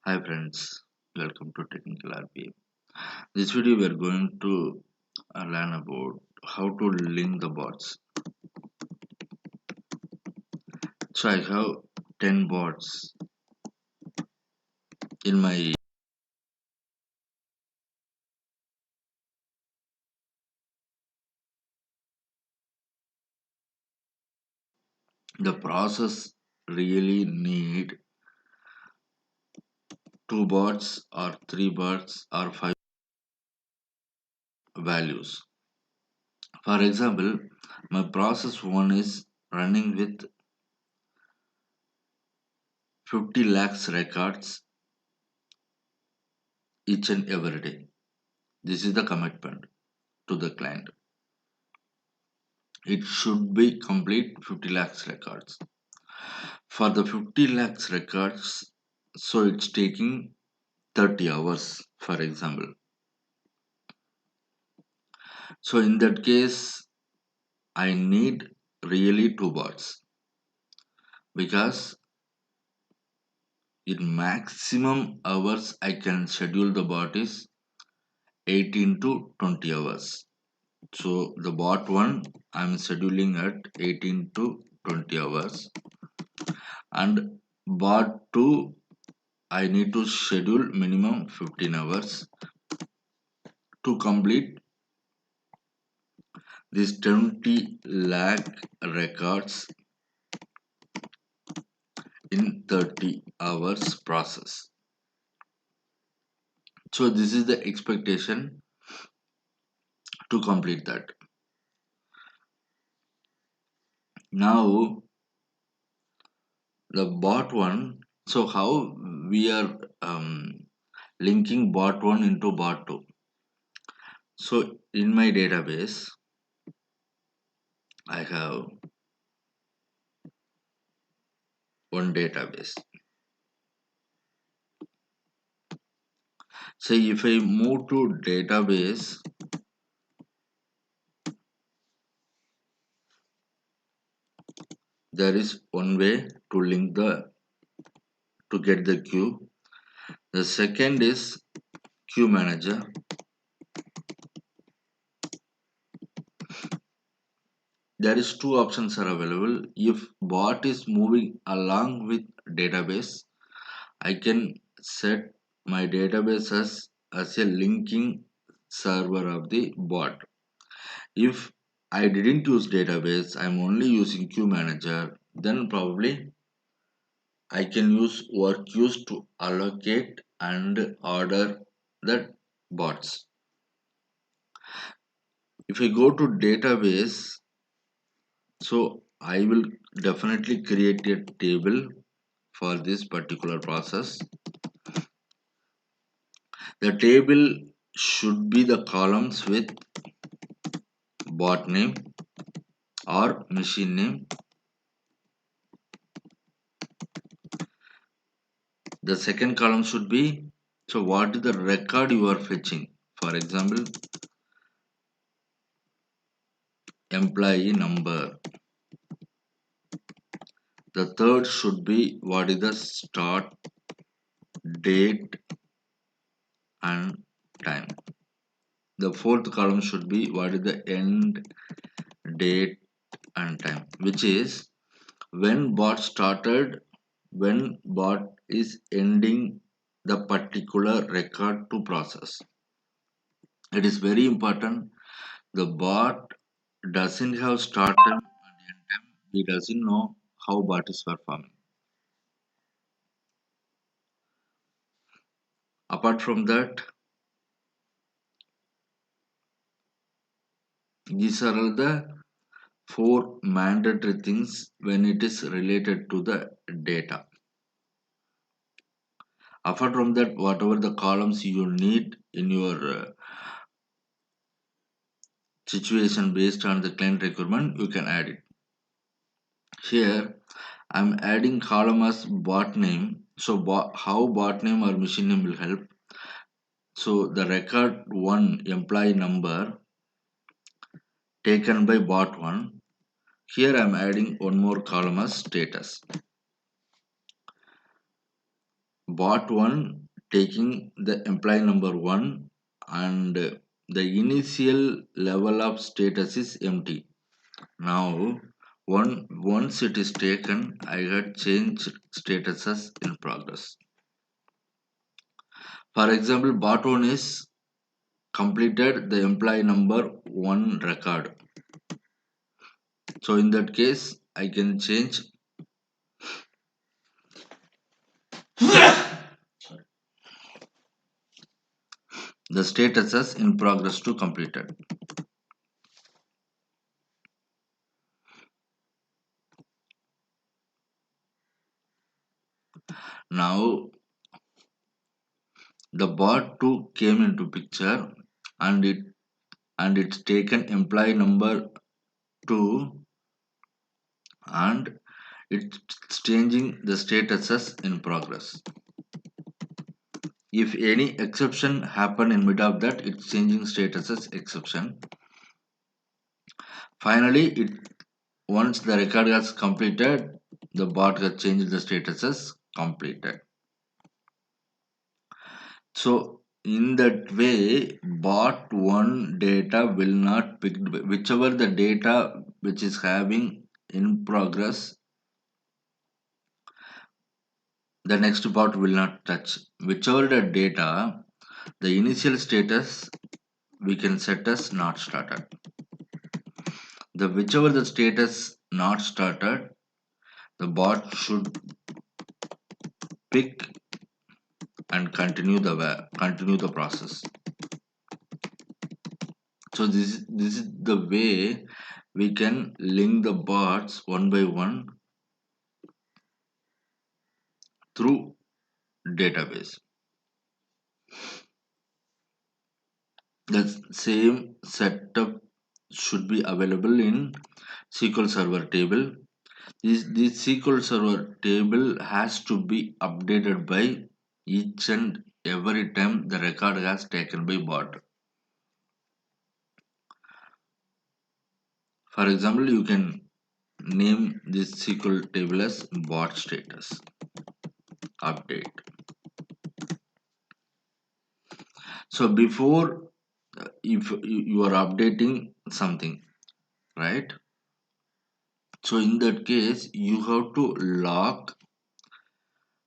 Hi friends, welcome to Technical RPA. This video we are going to learn about how to link the bots. So I have 10 bots in my. The process really need two bots or three bots or five values. For example, my process one is running with 50 lakhs records each and every day. This is the commitment to the client. It should be complete 50 lakhs records. For the 50 lakhs records, so it's taking 30 hours, for example. So in that case, I need really two bots because in maximum hours I can schedule the bot is 18 to 20 hours. So the bot one I'm scheduling at 18 to 20 hours, and bot 2 I need to schedule minimum 15 hours to complete these 20 lakh records in 30 hours process. So this is the expectation to complete that. Now the bot one, so how we are linking bot one into bot 2. So in my database, I have one database. So if I move to database, there is one way to link to get the queue. The second is queue manager. There is two options are available. If bot is moving along with database, I can set my database as a linking server of the bot. If I didn't use database, I'm only using queue manager, then probably I can use work queues to allocate and order the bots. If I go to database, so I will definitely create a table for this particular process. The table should be the columns with bot name or machine name. The second column should be, so what is the record you are fetching? For example, employee number. The third should be what is the start date and time. The fourth column should be what is the end date and time, which is when bot started, when bot is ending the particular record to process. It is very important. The bot doesn't have start time and end time. He doesn't know how bot is performing. Apart from that, these are all the four mandatory things when it is related to the data. Apart from that, whatever the columns you need in your situation based on the client requirement, you can add it. Here, I'm adding column as bot name. So how bot name or machine name will help. So the record one employee number taken by bot one. Here I'm adding one more column as status. bot 1 taking the employee number 1 and the initial level of status is empty. Now, once it is taken, I had changed statuses in progress. For example, bot 1 is completed the employee number 1 record. So in that case, I can change the statuses in progress to completed. Now the bot 2 came into picture and it's taken employee number 2 and it's changing the statuses in progress. If any exception happen in mid of that, it's changing statuses exception. Finally, once the record has completed, the bot has changed the statuses completed. So in that way, bot 1 data will not pick whichever the data which is having in progress, the next bot will not touch. Whichever the data, the initial status we can set as not started. The whichever the status not started, the bot should pick and continue the process. So this is the way we can link the bots one by one through database. The same setup should be available in SQL Server table. This SQL Server table has to be updated by each and every time the record has taken by bot. For example, you can name this SQL table as bot status update. So before if you are updating something, right? So in that case, you have to lock.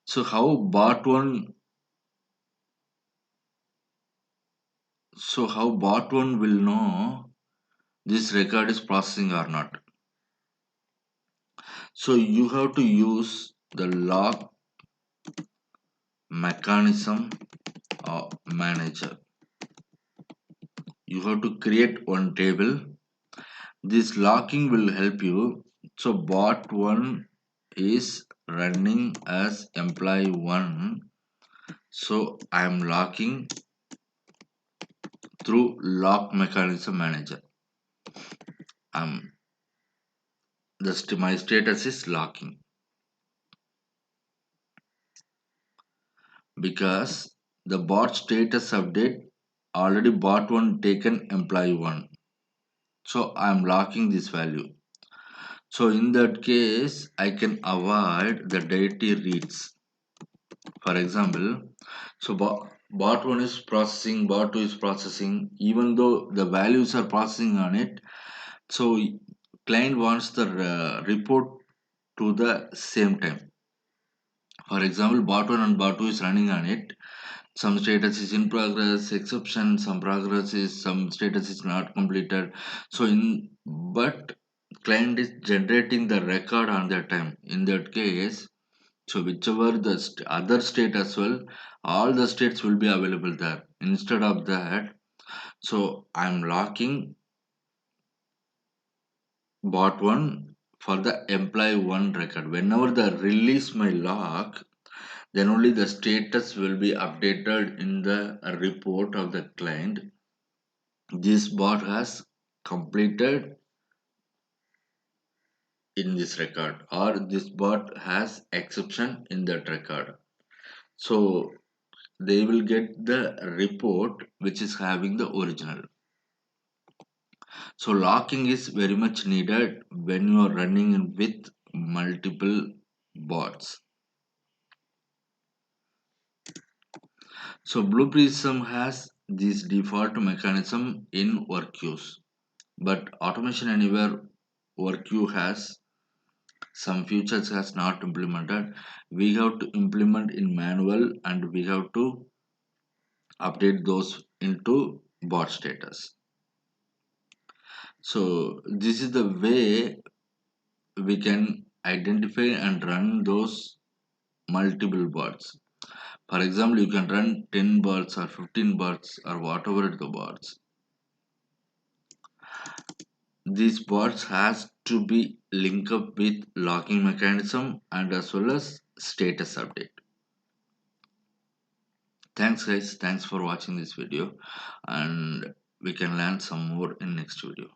So how bot one? So how bot one will know this record is processing or not? So you have to use the lock mechanism or manager. You have to create one table. This locking will help you. So bot one is running as employee one. So I am locking through lock mechanism manager. My status is locking because the bot status update already bot one taken employee one. So I am locking this value. So in that case, I can avoid the dirty reads. For example, so bot one is processing, bot two is processing, even though the values are processing on it. So client wants the report to the same time. For example, bot one and bot two is running on it. Some status is in progress, exception, some status is not completed. So but client is generating the record on that time. In that case, so whichever the other state as well, all the states will be available there. Instead of that, so I'm locking bot one for the employee one record. Whenever the release my lock, then only the status will be updated in the report of the client. This bot has completed in this record or this bot has exception in that record. So they will get the report which is having the original. So locking is very much needed when you are running with multiple bots. So Blue Prism has this default mechanism in work queues, but Automation Anywhere work queue has some features has not implemented. We have to implement in manual and we have to update those into bot status. So this is the way we can identify and run those multiple bots. For example, you can run 10 bots or 15 bots or whatever the bots. These bots has to be linked up with logging mechanism and as well as status update. Thanks guys, thanks for watching this video, and we can learn some more in next video.